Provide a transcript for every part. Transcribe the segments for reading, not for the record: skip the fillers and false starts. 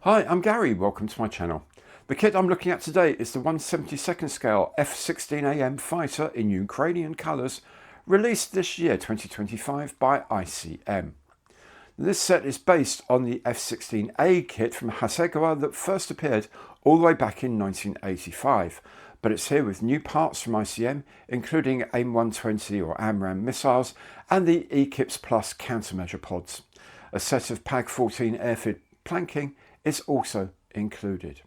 Hi, I'm Gary, welcome to my channel. The kit I'm looking at today is the 1/72nd scale F-16AM fighter in Ukrainian colours, released this year 2025 by ICM. This set is based on the F-16A kit from Hasegawa that first appeared all the way back in 1985, but it's here with new parts from ICM, including AIM-120 or AMRAAM missiles and the EKIPS Plus countermeasure pods. A set of PAG-14 airfield planking is also included.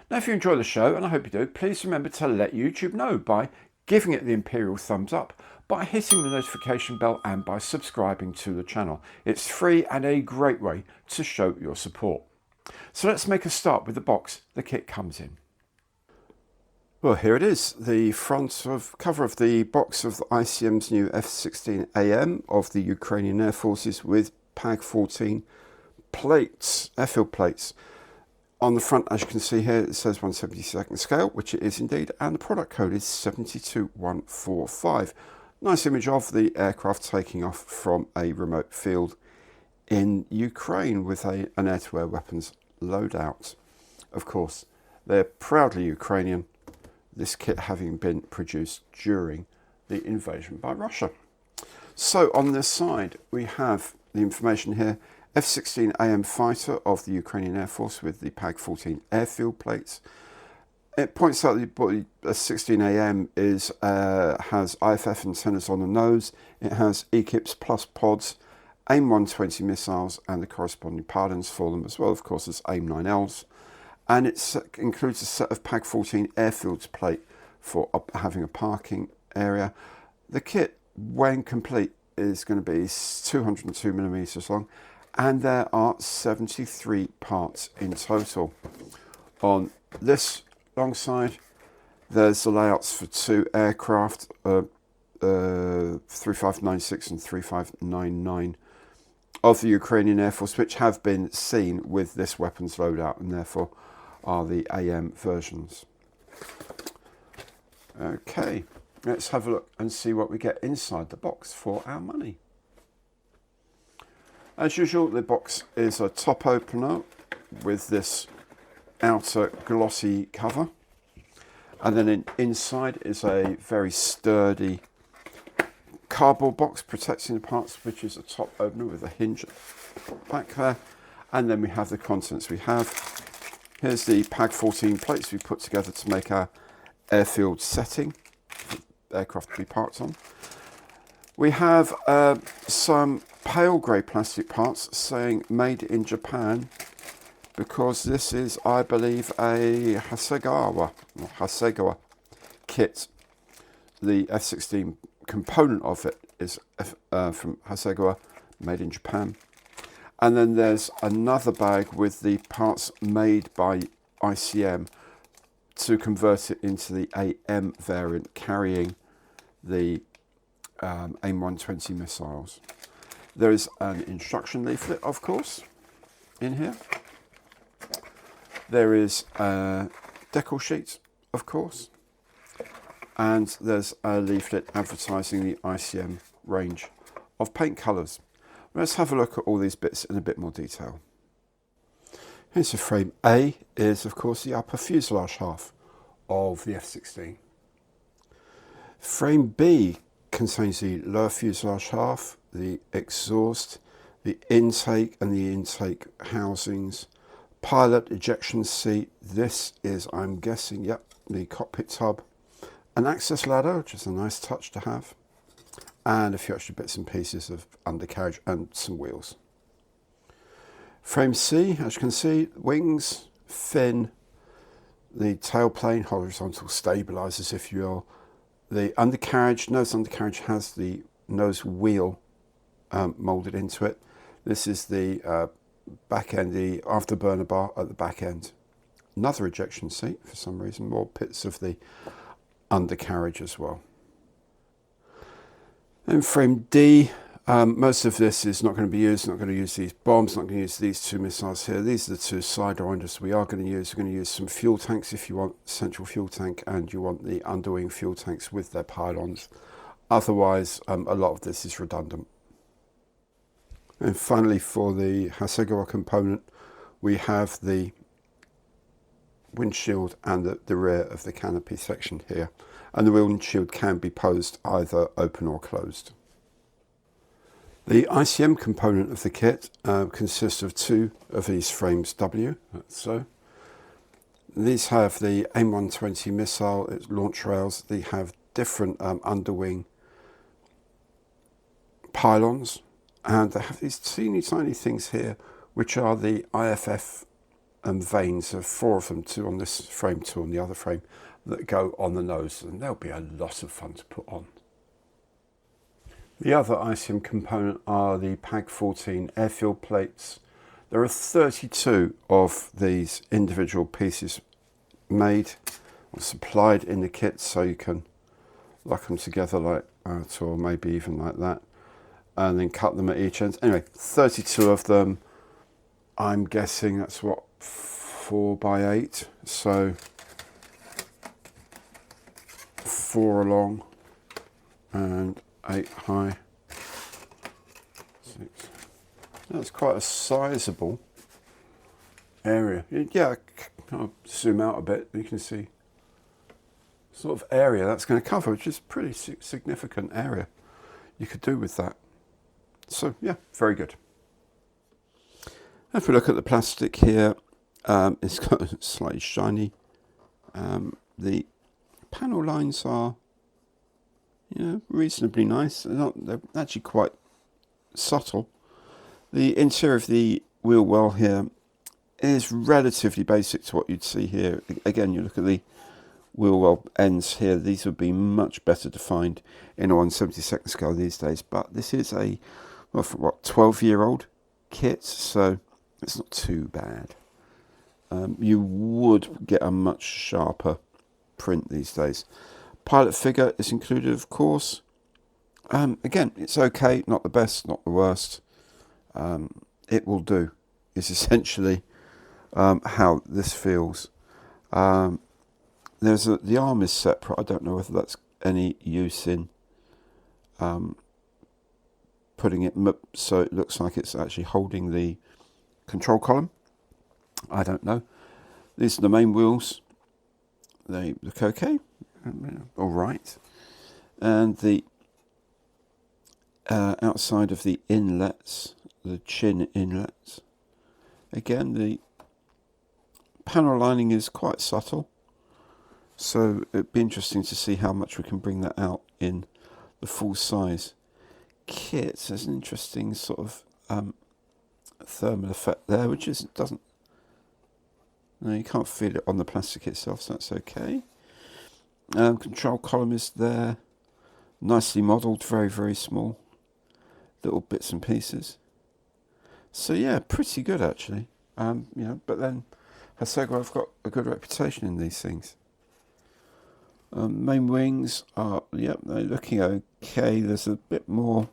Now, if you enjoy the show, and I hope you do, please remember to let YouTube know by giving it the imperial thumbs up, by hitting the notification bell and by subscribing to the channel. It's free and a great way to show your support. So let's make a start with the box the kit comes in. Well, here it is, the cover of the box of ICM's new F-16AM of the Ukrainian Air Forces with PAG-14 plates, airfield plates. On the front, as you can see here, it says 1/72nd scale, which it is indeed, and the product code is 72145. Nice image of the aircraft taking off from a remote field in Ukraine with an air-to-air weapons loadout. Of course, they're proudly Ukrainian, this kit having been produced during the invasion by Russia. So on this side, we have the information here. F-16AM fighter of the Ukrainian Air Force with the PAG-14 airfield plates. It points out that the F-16AM has IFF antennas on the nose. It has EKIPS Plus pods, AIM-120 missiles and the corresponding pylons for them, as well, of course, as AIM-9Ls. And it includes a set of PAG-14 airfields plate for having a parking area. The kit, when complete, is going to be 202 millimeters long. And there are 73 parts in total. On this long side, there's the layouts for two aircraft, 3596 and 3599 of the Ukrainian Air Force, which have been seen with this weapons loadout and therefore are the AM versions. Okay, let's have a look and see what we get inside the box for our money. As usual, the box is a top opener with this outer glossy cover, and then inside is a very sturdy cardboard box protecting the parts, which is a top opener with a hinge back there. And then we have the contents. Here's the PAG-14 plates we put together to make our airfield setting for the aircraft to be parked on. We have some pale grey plastic parts saying made in Japan, because this is, I believe, a Hasegawa kit. The F-16 component of it is from Hasegawa, made in Japan. And then there's another bag with the parts made by ICM to convert it into the AM variant, carrying the AIM-120 missiles. There is an instruction leaflet, of course, in here. There is a decal sheet, of course, and there's a leaflet advertising the ICM range of paint colours. Let's have a look at all these bits in a bit more detail. Here's the frame. A is, of course, the upper fuselage half of the F-16. Frame B contains the lower fuselage half, the exhaust, the intake and the intake housings, pilot ejection seat. This is, I'm guessing, yep, the cockpit tub, an access ladder, which is a nice touch to have, and a few extra bits and pieces of undercarriage and some wheels. Frame C, as you can see, wings, fin, the tailplane, horizontal stabilizers, if you will. The undercarriage, nose undercarriage, has the nose wheel moulded into it. This is the back end, the afterburner bar at the back end. Another ejection seat for some reason, more bits of the undercarriage as well. And frame D, most of this is not going to be used. Not going to use these bombs, not going to use these two missiles here. These are the two sidewinders we are going to use. We're going to use some fuel tanks if you want central fuel tank and you want the underwing fuel tanks with their pylons. Otherwise, a lot of this is redundant. And finally, for the Hasegawa component, we have the windshield and the rear of the canopy section here, and the windshield can be posed either open or closed. The ICM component of the kit consists of two of these frames W, that's so. These have the AIM-120 missile launch rails. They have different underwing pylons, and they have these teeny tiny things here which are the IFF vanes. Of 4 of them, 2 on this frame, 2 on the other frame, that go on the nose, and they'll be a lot of fun to put on. The other ICM component are the PAG-14 airfield plates. There are 32 of these individual pieces made or supplied in the kit, so you can lock them together like that, or maybe even like that, and then cut them at each end. Anyway, 32 of them. I'm guessing that's what, 4 by 8, so 4 along and 8 high. 6. That's quite a sizable area. Yeah, I'll zoom out a bit. You can see sort of area that's going to cover, which is a pretty significant area you could do with that. So yeah, very good. If we look at the plastic here, it's got slightly shiny. The panel lines are, reasonably nice. They're actually quite subtle. The interior of the wheel well here is relatively basic to what you'd see here. Again, you look at the wheel well ends here. These would be much better defined in a 1/72 scale these days. But this is a 12-year-old kit, so it's not too bad. You would get a much sharper print these days. Pilot figure is included, of course. Again, it's okay, not the best, not the worst. It will do, is essentially how this feels. The arm is separate. I don't know whether that's any use in putting it so it looks like it's actually holding the control column. I don't know. These are the main wheels. They look okay, all right. And the outside of the inlets, the chin inlets, again, the panel lining is quite subtle, so it'd be interesting to see how much we can bring that out in the full size kit. There's an interesting sort of thermal effect there, which doesn't. No, you can't feel it on the plastic itself, so that's okay. Control column is there, nicely modelled, very, very small, little bits and pieces. So yeah, pretty good actually. But then Hasego have got a good reputation in these things. Main wings are, they're looking okay. There's a bit more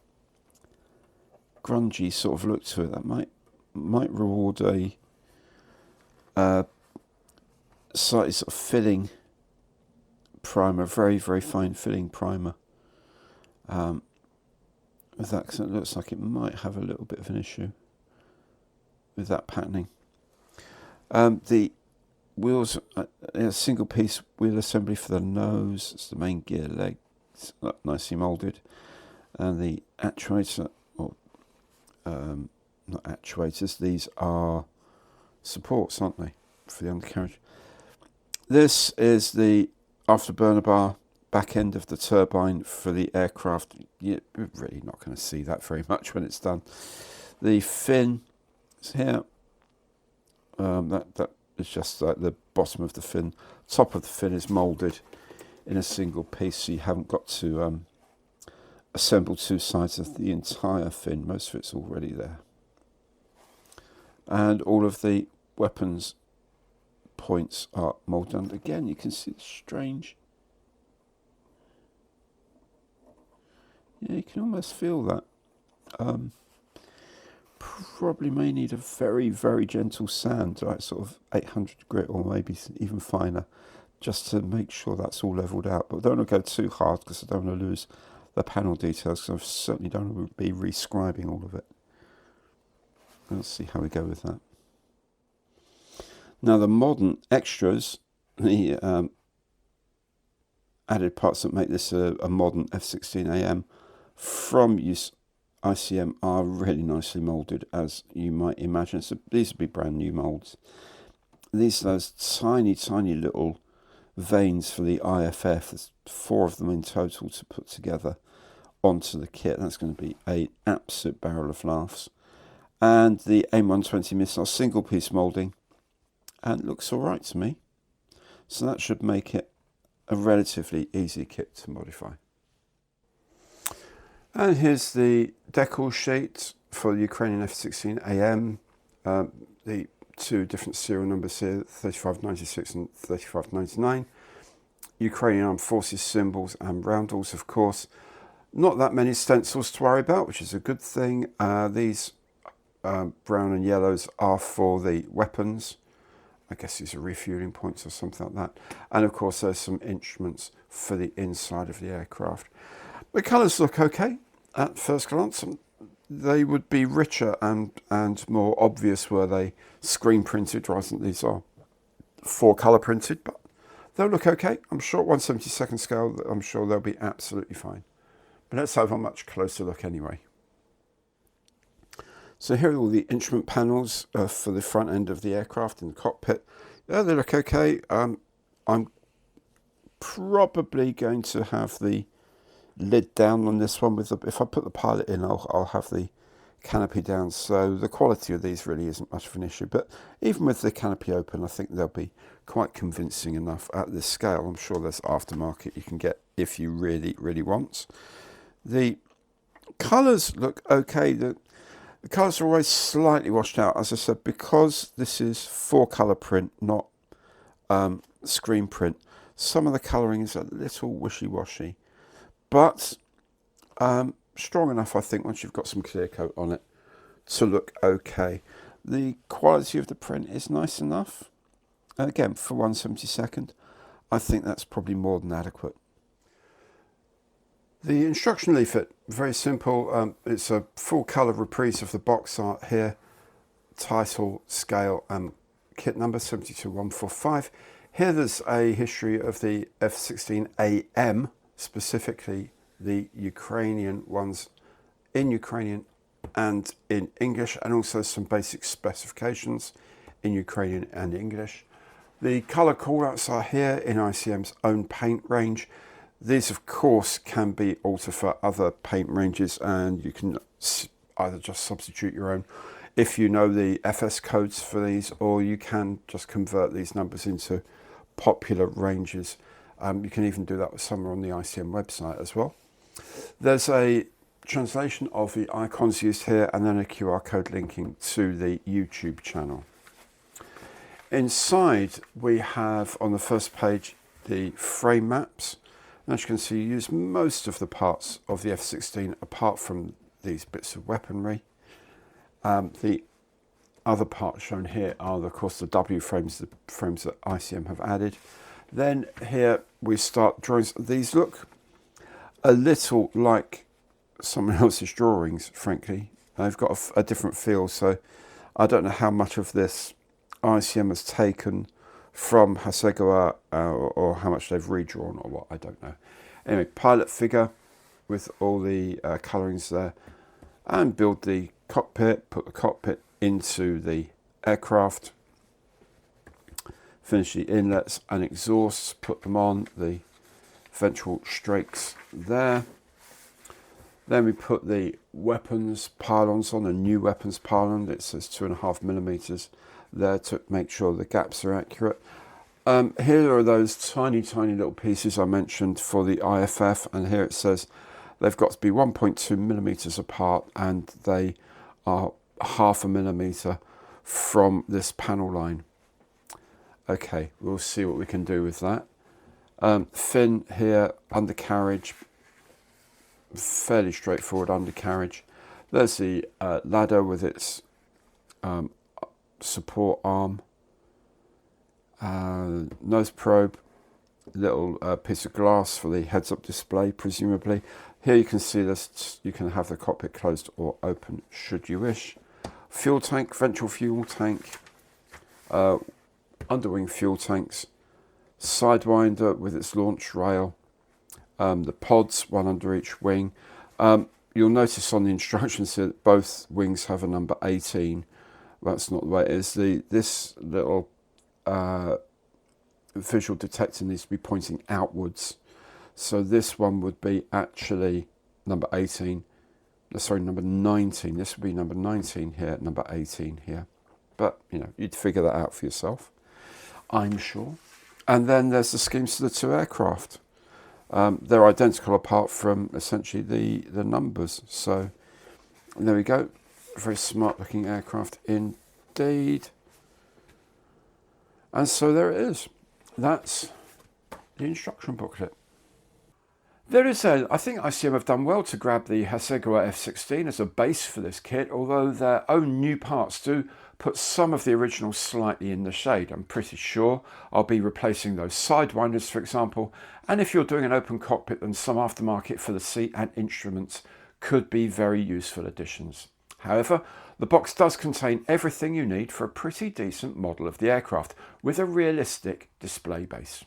grungy sort of look to it. That might reward a slightly sort of filling primer, very, very fine filling primer. With that, because it looks like it might have a little bit of an issue with that patterning. The wheels, a single piece wheel assembly for the nose. It's the main gear legs, nicely moulded, and the actuator, or not actuators. These are supports, aren't they, for the undercarriage? This is the afterburner bar, back end of the turbine for the aircraft. You're really not going to see that very much when it's done. The fin is here. That is just like the bottom of the fin. Top of the fin is moulded in a single piece, so you haven't got to assemble two sides of the entire fin. Most of it's already there. And all of the weapons points are moulded. And again, you can see the strange. Yeah, you can almost feel that. Probably may need a very, very gentle sand, like sort of 800 grit or maybe even finer, just to make sure that's all levelled out. But I don't want to go too hard because I don't want to lose the panel details, because I certainly don't want to be rescribing all of it. Let's see how we go with that. Now the modern extras, the added parts that make this a modern F-16AM from ICM are really nicely moulded, as you might imagine. So these would be brand new moulds. These are those tiny, tiny little vanes for the IFF. There's 4 of them in total to put together onto the kit. That's going to be an absolute barrel of laughs. And the AIM-120 missile single piece moulding, and it looks all right to me. So that should make it a relatively easy kit to modify. And here's the Decals sheet for the Ukrainian F-16AM. The 2 different serial numbers here, 3596 and 3599. Ukrainian Armed Forces symbols and roundels, of course. Not that many stencils to worry about, which is a good thing. These brown and yellows are for the weapons. I guess these are refueling points or something like that. And of course there's some instruments for the inside of the aircraft. The colours look okay at first glance. They would be richer and more obvious were they screen printed rather than these are 4 colour printed, but they'll look okay. I'm sure at 1/72nd scale, I'm sure they'll be absolutely fine. But let's have a much closer look anyway. So here are all the instrument panels for the front end of the aircraft in the cockpit. Yeah, they look okay. I'm probably going to have the lid down on this one. If I put the pilot in, I'll have the canopy down. So the quality of these really isn't much of an issue. But even with the canopy open, I think they'll be quite convincing enough at this scale. I'm sure there's aftermarket you can get if you really, really want. The colours look okay. The colours are always slightly washed out, as I said, because this is 4 colour print, not screen print. Some of the colouring is a little wishy-washy, but strong enough, I think, once you've got some clear coat on it, to look okay. The quality of the print is nice enough. Again, for 1/72nd, I think that's probably more than adequate. The instruction leaflet, very simple. It's a full colour reprise of the box art here. Title, scale and kit number 72145. Here there's a history of the F-16AM, specifically the Ukrainian ones in Ukrainian and in English, and also some basic specifications in Ukrainian and English. The colour callouts are here in ICM's own paint range. These, of course, can be altered for other paint ranges, and you can either just substitute your own if you know the FS codes for these, or you can just convert these numbers into popular ranges. You can even do that somewhere on the ICM website as well. There's a translation of the icons used here, and then a QR code linking to the YouTube channel. Inside, we have on the first page the frame maps. And as you can see, you use most of the parts of the F-16 apart from these bits of weaponry. The other parts shown here are, of course, the W frames, the frames that ICM have added. Then here we start drawings. These look a little like someone else's drawings, frankly. They've got a different feel, so I don't know how much of this ICM has taken from Hasegawa or how much they've redrawn or what, I don't know. Anyway, pilot figure with all the colourings there, and build the cockpit, put the cockpit into the aircraft, finish the inlets and exhausts, put them on, the ventral strakes there. Then we put the weapons pylons on, a new weapons pylon. It says 2.5mm there to make sure the gaps are accurate. Here are those tiny little pieces I mentioned for the IFF, and here it says they've got to be 1.2mm apart, and they are 0.5 millimeter from this panel line. Okay, we'll see what we can do with that. Fin here, undercarriage, fairly straightforward undercarriage. There's the ladder with its support arm, nose probe, little piece of glass for the heads-up display, presumably. Here you can see this. You can have the cockpit closed or open should you wish. Fuel tank, ventral fuel tank, underwing fuel tanks, sidewinder with its launch rail, the pods, one under each wing. You'll notice on the instructions here that both wings have a number 18. That's not the way it is. This little visual detector needs to be pointing outwards. So this one would be actually number 18. Sorry, number 19. This would be number 19 here, number 18 here. But, you know, you'd figure that out for yourself, I'm sure. And then there's the schemes to the two aircraft. They're identical apart from essentially the numbers. So there we go. Very smart looking aircraft indeed. And so there it is. That's the instruction booklet. I think ICM have done well to grab the Hasegawa F-16 as a base for this kit, although their own new parts do put some of the original slightly in the shade. I'm pretty sure I'll be replacing those sidewinders, for example, and if you're doing an open cockpit, then some aftermarket for the seat and instruments could be very useful additions. However, the box does contain everything you need for a pretty decent model of the aircraft with a realistic display base.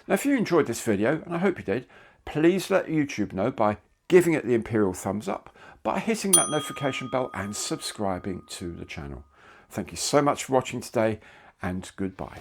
Now, if you enjoyed this video, and I hope you did, please let YouTube know by giving it the Imperial thumbs up, by hitting that notification bell and subscribing to the channel. Thank you so much for watching today, and goodbye.